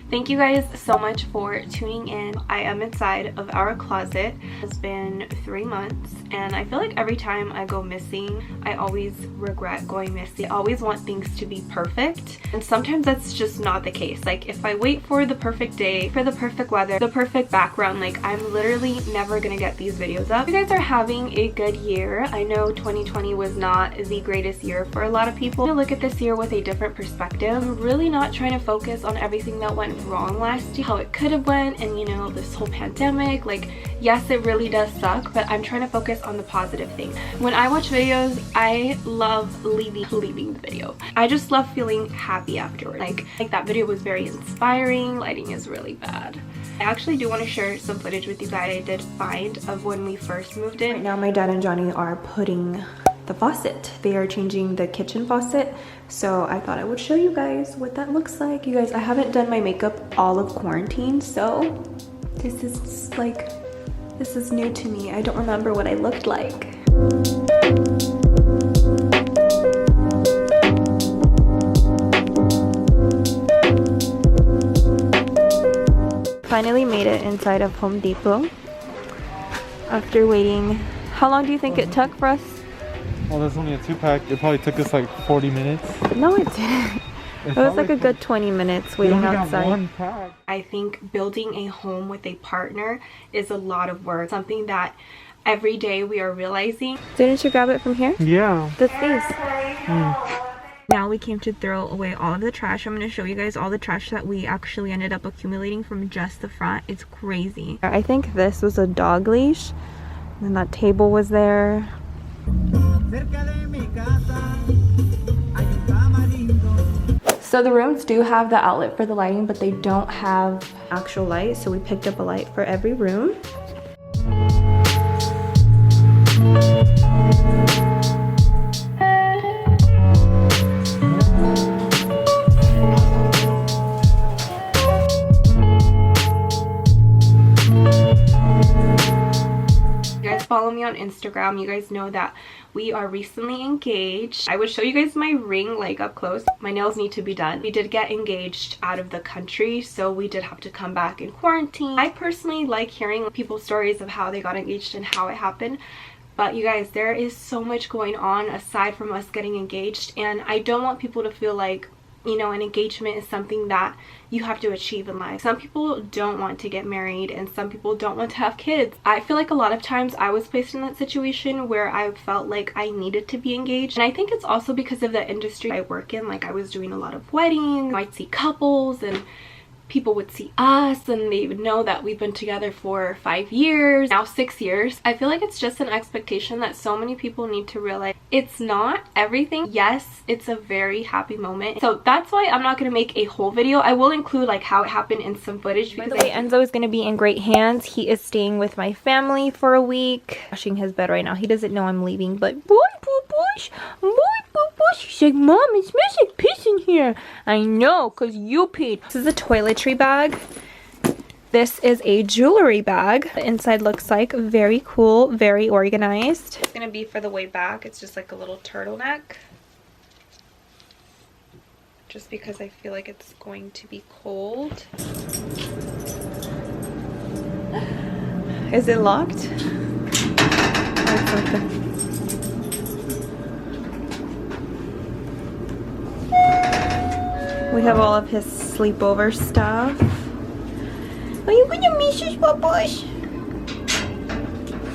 Thank you guys so much for tuning in. I am inside of our closet. It's been 3 months and I feel like every time I go missing, I always regret going missing. I always want things to be perfect, and sometimes that's just not the case. Like if I wait for the perfect day, for the perfect weather, the perfect background, like I'm literally never gonna get these videos up. You guys are having a good year. I know 2020 was not the greatest year for a lot of people. I'm gonna look at this year with a different perspective. I'm really not trying to focus on everything that went wrong last year, how it could have went, and you know, this whole pandemic. Like yes, it really does suck, but I'm trying to focus on the positive things. When I watch videos, I love leaving the video. I just love feeling happy afterwards. Like that video was very inspiring. Lighting is really bad. I actually do want to share some footage with you guys I did find of when we first moved in. Right now my dad and Johnny are putting the faucet. They are changing the kitchen faucet, so I thought I would show you guys what that looks like. You guys, I haven't done my makeup all of quarantine, so this is new to me. I don't remember what I looked like. Finally made it inside of Home Depot after waiting. How long do you think it took for us? Well, that's only a 2-pack. It probably took us like 40 minutes. No, it didn't. It was like a good 20 minutes waiting outside. One pack. I think building a home with a partner is a lot of work. Something that every day we are realizing. Didn't you grab it from here? Yeah. That's these. Now we came to throw away all of the trash. I'm going to show you guys all the trash that we actually ended up accumulating from just the front. It's crazy. I think this was a dog leash. And that table was there. So the rooms do have the outlet for the lighting, but they don't have actual light. So we picked up a light for every room. Follow me on Instagram. You guys know that we are recently engaged. I would show you guys my ring like up close. My nails need to be done. We did get engaged out of the country, so we did have to come back in quarantine. I personally like hearing people's stories of how they got engaged and how it happened, but you guys, there is so much going on aside from us getting engaged, and I don't want people to feel like, you know, an engagement is something that you have to achieve in life. Some people don't want to get married and some people don't want to have kids. I feel like a lot of times I was placed in that situation where I felt like I needed to be engaged. And I think it's also because of the industry I work in. Like I was doing a lot of weddings. I'd see couples and people would see us and they would know that we've been together for 5 years, now 6 years. I feel like it's just an expectation that so many people need to realize it's not everything. Yes, it's a very happy moment. So that's why I'm not going to make a whole video. I will include like how it happened in some footage. By the way, Enzo is going to be in great hands. He is staying with my family for a week. Washing his bed right now. He doesn't know I'm leaving, but boy, she's like, Mom, it smells like piss in here. I know, because you peed. This is a toiletry bag. This is a jewelry bag. The inside looks like very cool, very organized. It's going to be for the way back. It's just like a little turtleneck. Just because I feel like it's going to be cold. Is it locked? Oh, it's open. We have all of his sleepover stuff. Are you gonna miss us, Papush?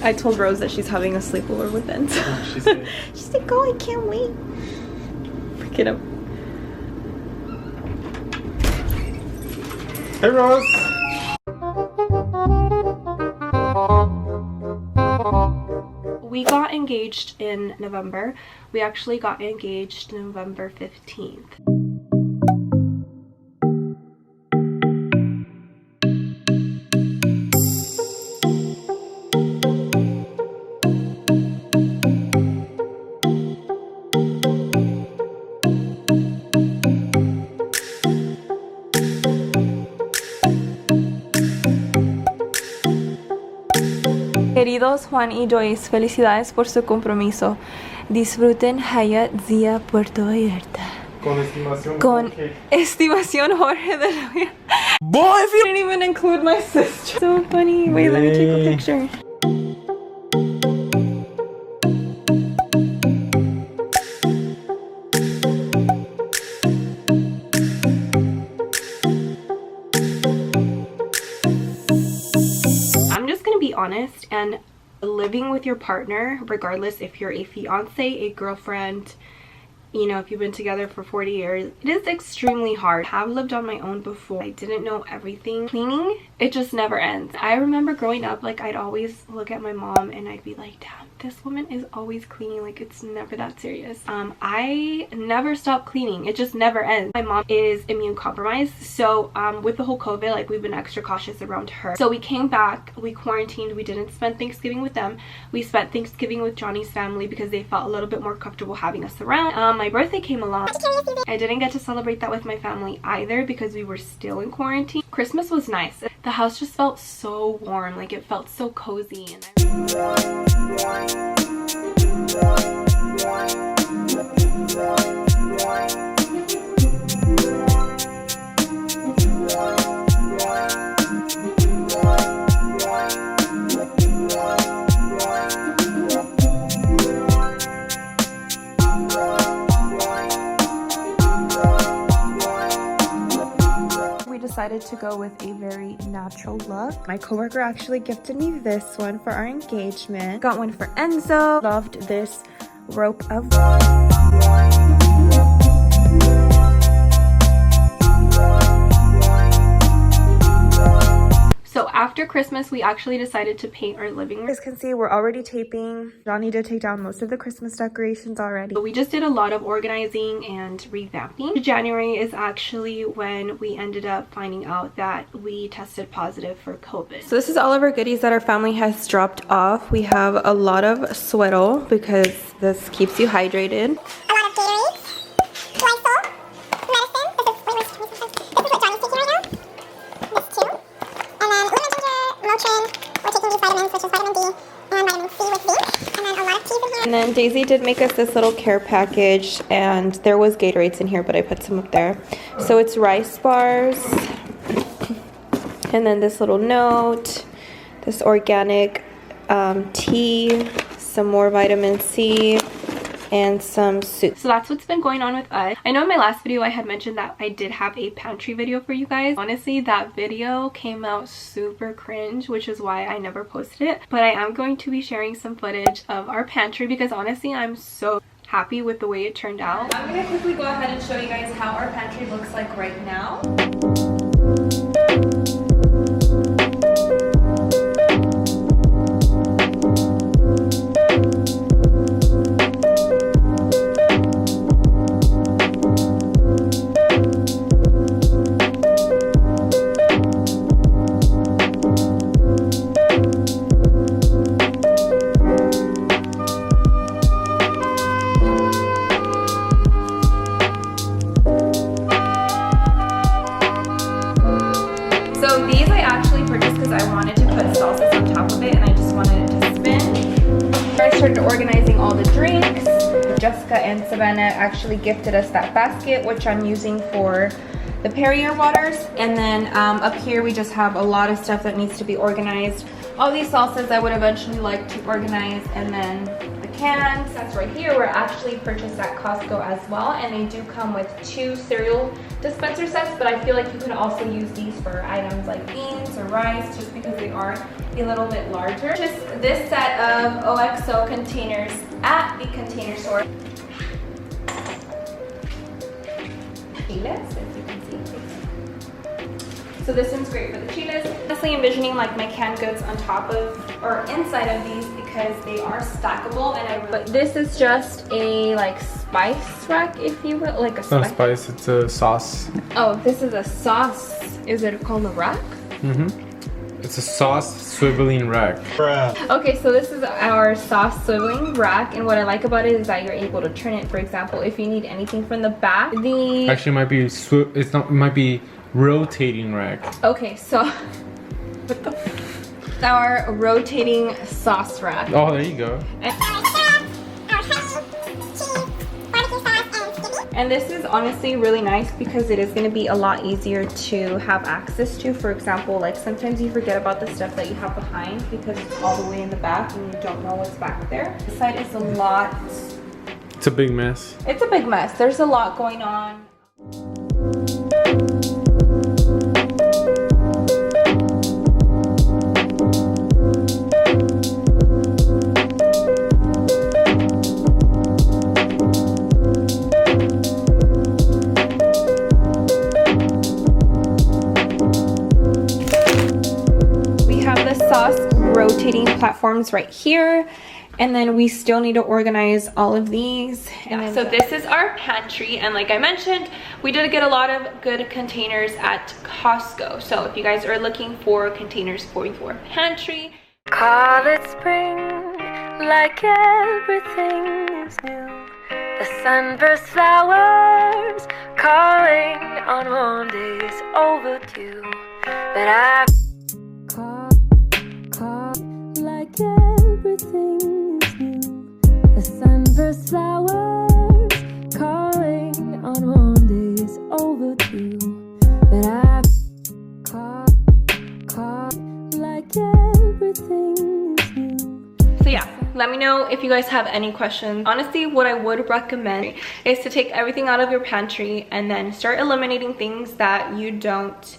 I told Rose that she's having a sleepover with Enzo. She's like, oh, I can't wait. Freaking him. Hey, Rose. We got engaged in November. We actually got engaged November 15th. Queridos Juan y Joyce, felicidades por su compromiso. Disfruten Hyatt Zia Puerto Vallarta. Con estimación Con Jorge. estimación Jorge de la Boy, if you didn't even include my sister. So funny. Wait, let me take a picture. I'm just gonna be honest, and living with your partner, regardless if you're a fiance, a girlfriend, you know, if you've been together for 40 years, it is extremely hard. I have lived on my own before. I didn't know everything. Cleaning, it just never ends. I remember growing up, like, I'd always look at my mom and I'd be like, damn, this woman is always cleaning. Like, it's never that serious. I never stop cleaning. It just never ends. My mom is immune compromised, so with the whole COVID, like, we've been extra cautious around her. So we came back, we quarantined, we didn't spend Thanksgiving with them. We spent Thanksgiving with Johnny's family because they felt a little bit more comfortable having us around. My birthday came along. I didn't get to celebrate that with my family either because we were still in quarantine. Christmas was nice. The house just felt so warm, like it felt so cozy. Decided to go with a very natural look. My coworker actually gifted me this one for our engagement. Got one for Enzo. Loved this rope of So after Christmas, we actually decided to paint our living room. As you can see, we're already taping. Johnny did take down most of the Christmas decorations already. So we just did a lot of organizing and revamping. January is actually when we ended up finding out that we tested positive for COVID. So this is all of our goodies that our family has dropped off. We have a lot of xoxo because this keeps you hydrated. A lot of Gatorades, Joycejudithh, medicine. This is what Johnny's taking right now. This too. And then lemon ginger, Motrin. We're taking these vitamins, which is vitamin D and vitamin C with zinc. And then a lot of teas in here. And then Daisy did make us this little care package, and there was Gatorades in here, but I put some up there. So it's rice bars, and then this little note, this organic tea, some more vitamin C, and some soup. So that's what's been going on with us. I know in my last video I had mentioned that I did have a pantry video for you guys. Honestly, that video came out super cringe, which is why I never posted it. But I am going to be sharing some footage of our pantry because honestly, I'm so happy with the way it turned out. I'm gonna quickly go ahead and show you guys how our pantry looks like right now. So these I actually purchased because I wanted to put salsas on top of it and I just wanted it to spin. I started organizing all the drinks. Jessica and Savannah actually gifted us that basket, which I'm using for the Perrier waters. And then up here we just have a lot of stuff that needs to be organized. All these salsas I would eventually like to organize, and then the cans. That's right here were actually purchased at Costco as well, and they do come with 2 cereal dispenser sets, but I feel like you could also use these for items like beans or rice just because they are a little bit larger. Just this set of xoxo containers at the Container Store. Chiles, as you can see. So this one's great for the chiles. Honestly envisioning like my canned goods on top of or inside of these because they are stackable, and but this is just a like spice rack, if you will, like a It's not spice, it's a sauce. Oh, this is a sauce. Is it called a rack? Mm-hmm. It's a sauce swiveling rack. Okay, so this is our sauce swiveling rack, and what I like about it is that you're able to turn it. For example, if you need anything from the back, actually it might be it might be rotating rack. Okay, so what the our rotating sauce rack. And this is honestly really nice because it is going to be a lot easier to have access to. For example, like sometimes you forget about the stuff that you have behind because it's all the way in the back and you don't know what's back there. This side is a lot. It's a big mess. It's a big mess. There's a lot going on. Rotating platforms right here, and then we still need to organize all of these. And so this is our pantry, and like I mentioned, we did get a lot of good containers at Costco. So if you guys are looking for containers for your pantry, call it spring, like everything is new. The sunburst flowers calling on warm days overdue, but I like everything is new. The sunburst flowers calling on warm days overdue, but I caught like everything is new. So yeah, let me know if you guys have any questions. Honestly, what I would recommend is to take everything out of your pantry and then start eliminating things that you don't,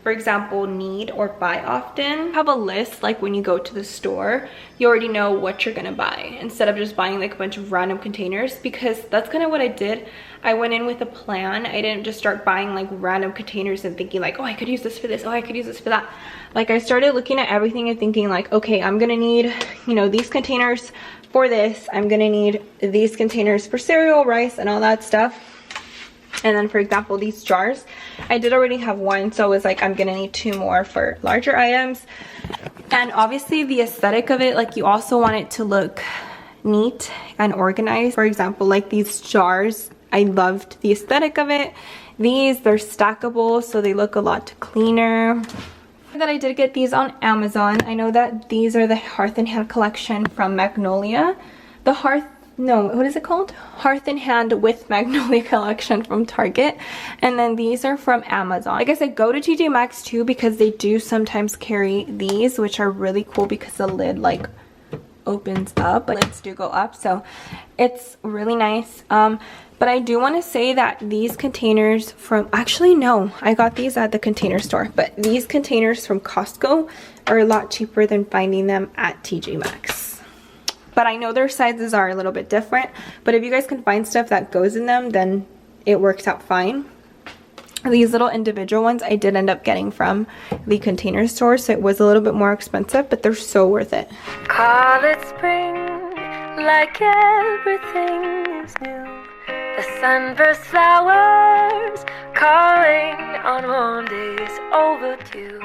for example, need or buy often. Have a list, like when you go to the store, you already know what you're gonna buy instead of just buying like a bunch of random containers, because that's kind of what I did. I went in with a plan. I didn't just start buying like random containers and thinking like, oh, I could use this for this, oh, I could use this for that. Like I started looking at everything and thinking like, okay, I'm gonna need, you know, these containers for this. I'm gonna need these containers for cereal, rice, and all that stuff. And then for example, these jars, I did already have one, so it was like I'm gonna need 2 more for larger items. And obviously the aesthetic of it, like you also want it to look neat and organized. For example, like these jars, I loved the aesthetic of it. These, they're stackable, so they look a lot cleaner. That I did get these on Amazon. I know that these are the Hearth and Hand collection from Magnolia. The what is it called? Hearth and Hand with Magnolia collection from Target. And then these are from Amazon. I guess I go to TJ Maxx too because they do sometimes carry these, which are really cool because the lid like opens up. Lids do go up, so it's really nice. But I do want to say that these containers from, actually no, I got these at the container store, but these containers from Costco are a lot cheaper than finding them at TJ Maxx. But I know their sizes are a little bit different, but if you guys can find stuff that goes in them, then it works out fine. These little individual ones I did end up getting from the container store, so it was a little bit more expensive, but they're so worth it. Call it spring, like everything is new. The sunburst flowers calling on warm days overdue.